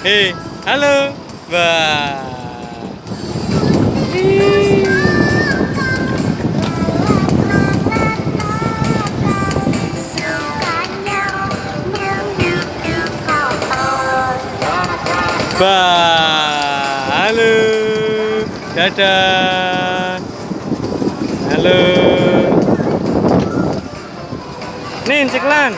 Halo. Wah. Halo. Dadah. Halo. Nin, ceklan.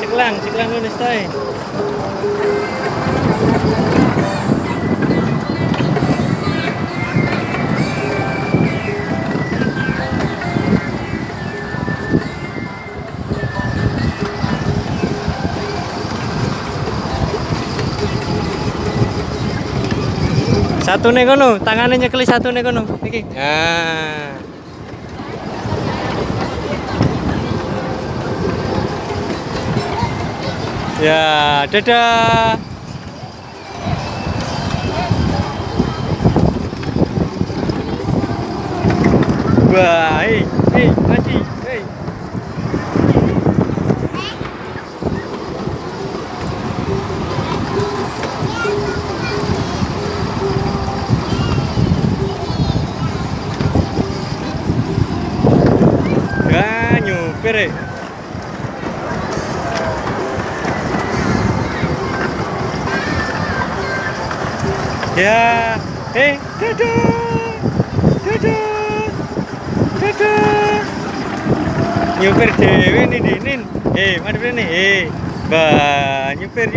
Ceklan nulis tay. Satu nih kono, tangannya nyekeli satu nih kono. Iki. Nah. Ya, dadah. Wah, masih, Ya, nyupir. Ya, dadah. Nyupir dewe nih Dinin. Madep nih. Bah, nyupir.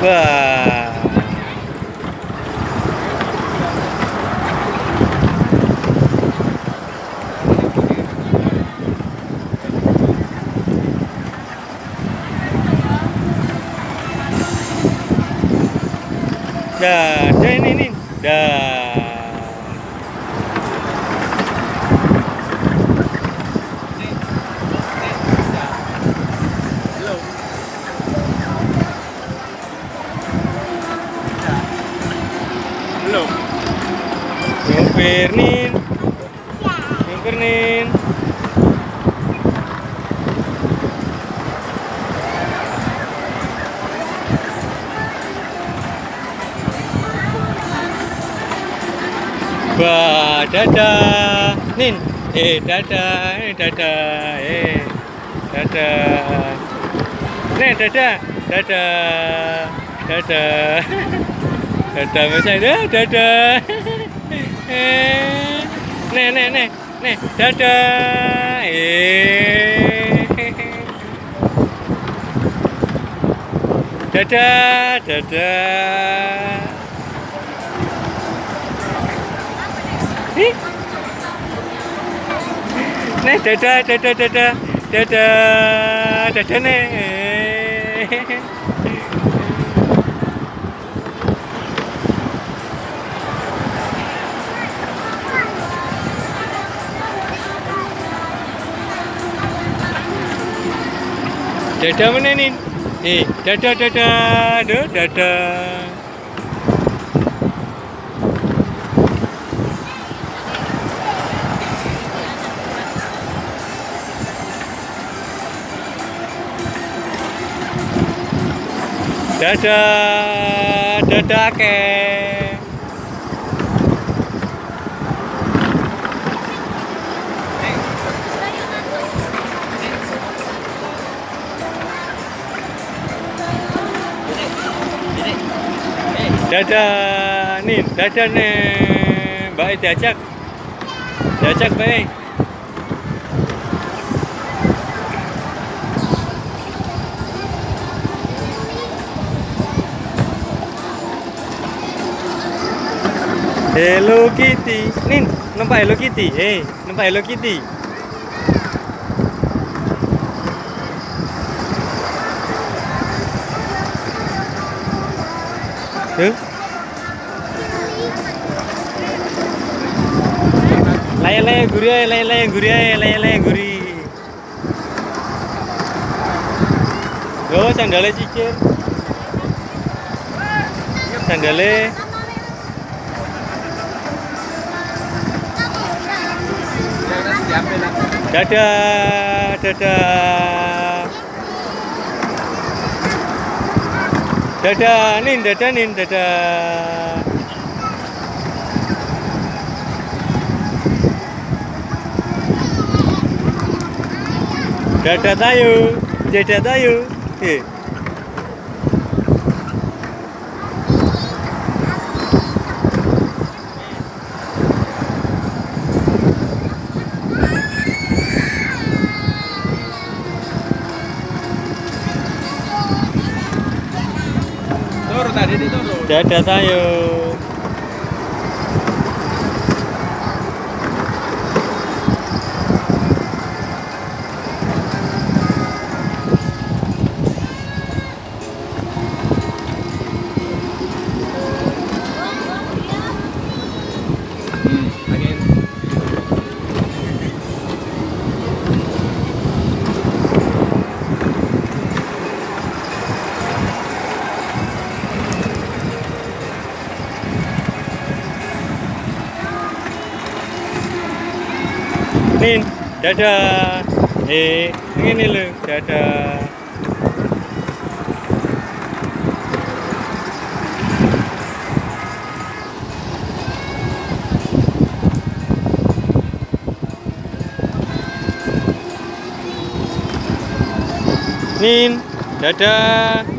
Wah. Dah ini. Dah. Belum. Nyupir Nin. Wah, dadah. Nin. Dadah. Dadah. Nih, dadah. Dadah Mas Aida, dadah. Nih, dadah. Dadah. Nih, dadah nih. Dadah mana nih? Dadah. Aduh, dadah. Dadah ke. Dadah nih, Mbak diajak baik. Hello Kitty, Nin, nampak Hello Kitty, nampak Hello Kitty. Tuh. Ayo guri, ayo guri, ayo guri. Yo, sandalnya cicir. Sandalnya. Dadah, dadah. Dadah, nin, dadah. Dadah tayo. Dadah tayo. Nin, dadah. Ini lo, dadah. Nin, dadah.